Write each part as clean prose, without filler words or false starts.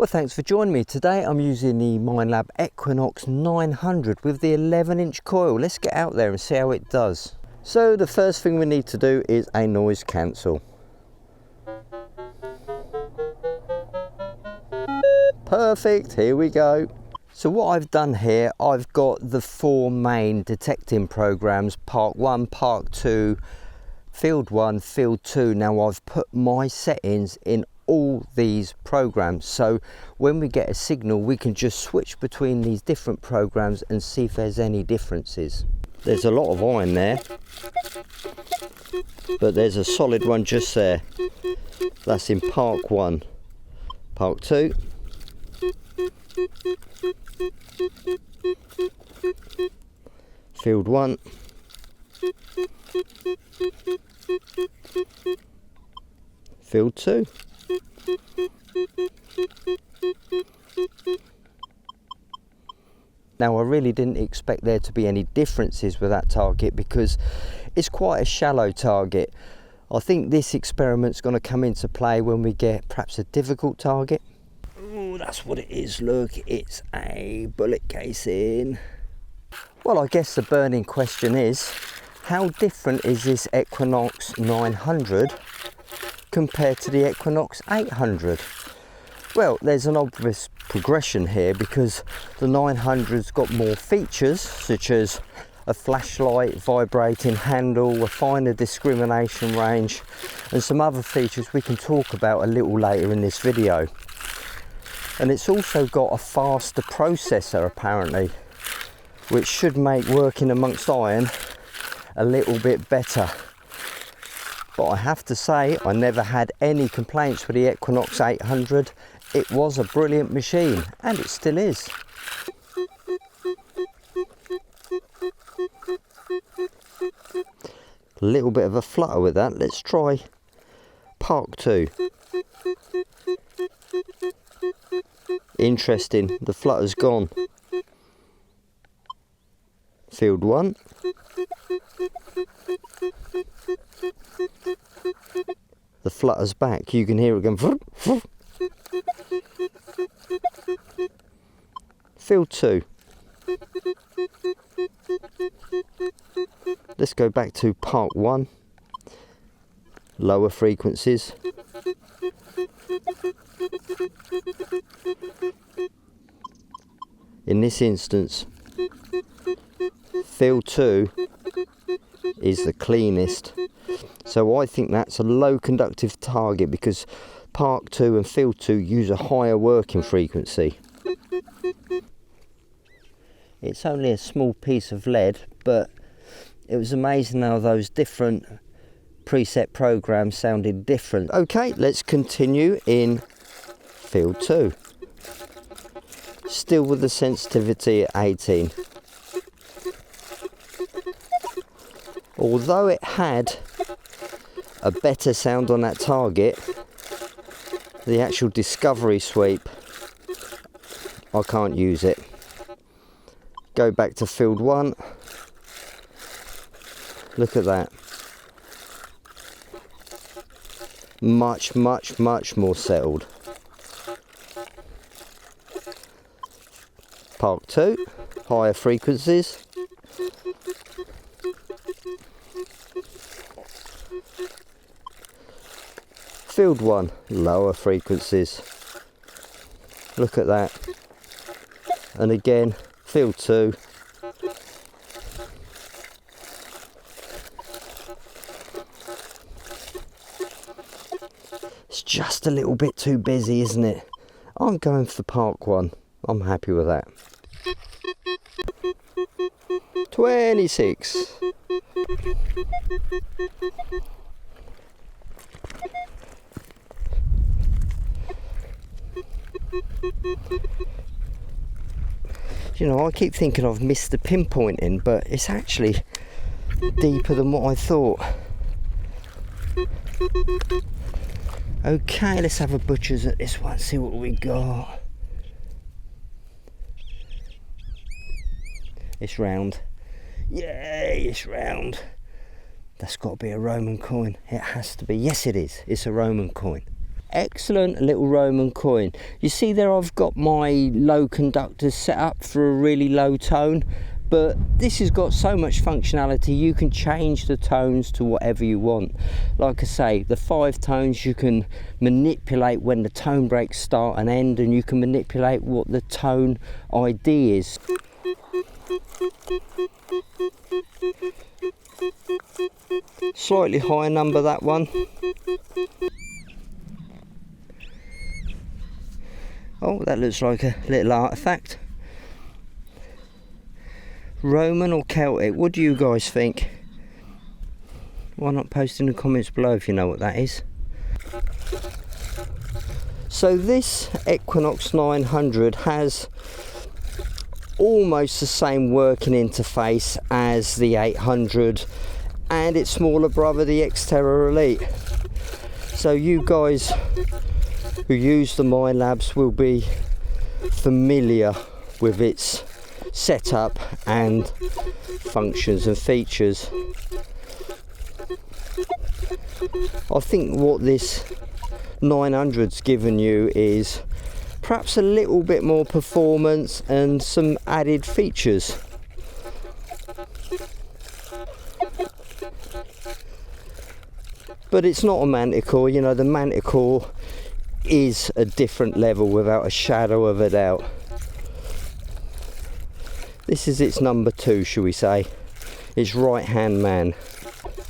Well, thanks for joining me. Today I'm using the Minelab Equinox 900 with the 11-inch coil. Let's get out there and see how it does. So the first thing we need to do is a noise cancel. Perfect, here we go. So what I've done here, I've got the 4 main detecting programs, part 1, part 2, field 1, field 2. Now I've put my settings in all these programs, so when we get a signal we can just switch between these different programs and see if there's any differences. There's a lot of iron there, but there's a solid one just there. That's in part 1. Part 2, field 1, field 2. Now I really didn't expect there to be any differences with that target because it's quite a shallow target. I think this experiment's going to come into play when we get perhaps a difficult target. Oh, that's what it is, look, it's a bullet casing. Well, I guess the burning question is, how different is this Equinox 900 compared to the Equinox 800? Well, there's an obvious progression here because the 900's got more features such as a flashlight, vibrating handle, a finer discrimination range and some other features we can talk about a little later in this video. And it's also got a faster processor apparently, which should make working amongst iron a little bit better. But I have to say, I never had any complaints with the Equinox 800. It was a brilliant machine, and it still is. A little bit of a flutter with that. Let's try part 2. Interesting, the flutter's gone. Field 1. The flutter's back, you can hear it going. Field 2. Let's go back to part 1. Lower frequencies. In this instance, field 2 is the cleanest. So I think that's a low conductive target because part 2 and field 2 use a higher working frequency. It's only a small piece of lead, but it was amazing how those different preset programs sounded different. Okay, let's continue in field 2. Still with the sensitivity at 18. Although it had a better sound on that target, the actual discovery sweep, I can't use it. Go back to field 1. Look at that. Much more settled. Part 2, higher frequencies. Field 1, lower frequencies. Look at that. And again, field 2. It's just a little bit too busy, isn't it? I'm going for part 1. I'm happy with that. 26. You know, I keep thinking I've missed the pinpointing, but it's actually deeper than what I thought. Okay, let's have a butcher's at this one, see what we got. It's round. Yay, it's round. That's got to be a Roman coin. It has to be. Yes, it is. It's a Roman coin. Excellent little Roman coin. You see there I've got my low conductors set up for a really low tone, but this has got so much functionality. You can change the tones to whatever you want. Like I say, the 5 tones you can manipulate when the tone breaks start and end, and you can manipulate what the tone ID is. Slightly higher number, that one. Oh, that looks like a little artefact. Roman or Celtic? What do you guys think? Why not post in the comments below if you know what that is? So this Equinox 900 has almost the same working interface as the 800 and its smaller brother, the Terra Elite. So you guys who use the Minelabs will be familiar with its setup and functions and features. I think what this 900's given you is perhaps a little bit more performance and some added features. But it's not a Manticore, you know, the Manticore is a different level without a shadow of a doubt. This is its number 2, shall we say, its right hand man.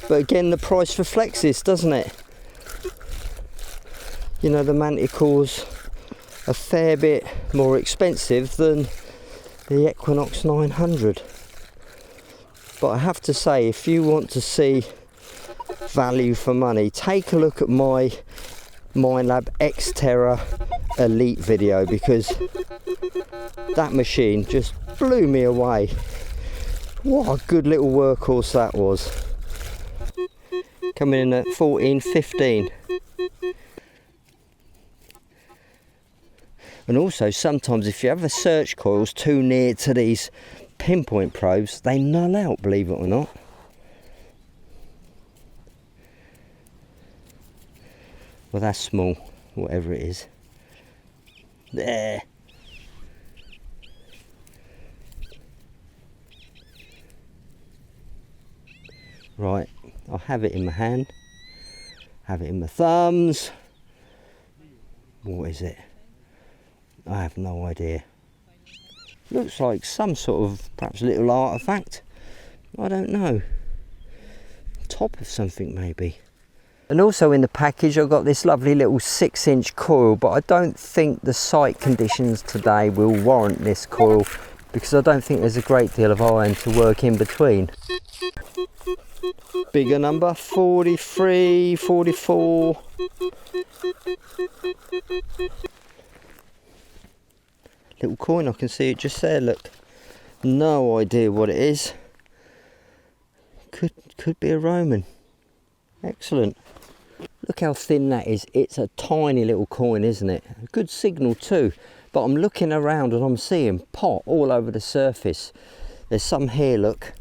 But again, the price reflects this, doesn't it? You know, the Manticore's a fair bit more expensive than the Equinox 900. But I have to say, if you want to see value for money, take a look at my Minelab Terra Elite video, because that machine just blew me away. What a good little workhorse that was. Coming in at 14.15. And also sometimes if you have the search coils too near to these pinpoint probes, they null out, believe it or not. Well, that's small, whatever it is. There. Right, I'll have it in my hand, have it in my thumbs. What is it? I have no idea. Looks like some sort of perhaps a little artefact. I don't know. Top of something maybe. And also in the package I've got this lovely little 6-inch coil, but I don't think the site conditions today will warrant this coil, because I don't think there's a great deal of iron to work in between. Bigger number, 43, 44. Little coin, I can see it just there, look. No idea what it is. Could be a Roman. Excellent. Look how thin that is. It's a tiny little coin, isn't it? A good signal too. But I'm looking around and I'm seeing pot all over the surface. There's some here, look.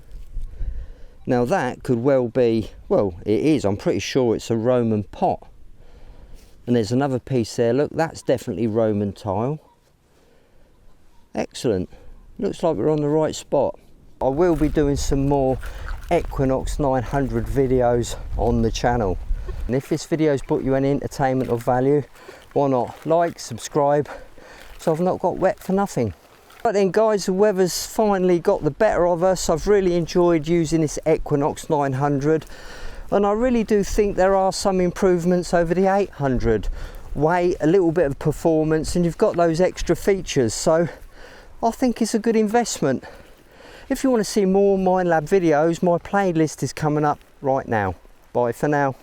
Now that could well be, well, it is. I'm pretty sure it's a Roman pot. And there's another piece there, look, that's definitely Roman tile. Excellent. Looks like we're on the right spot. I will be doing some more Equinox 900 videos on the channel. And if this video's brought you any entertainment or value, why not like, subscribe, so I've not got wet for nothing. But then guys, the weather's finally got the better of us. I've really enjoyed using this Equinox 900, and I really do think there are some improvements over the 800. Weight, a little bit of performance, and you've got those extra features, so I think it's a good investment. If you want to see more Minelab videos, my playlist is coming up right now. Bye for now.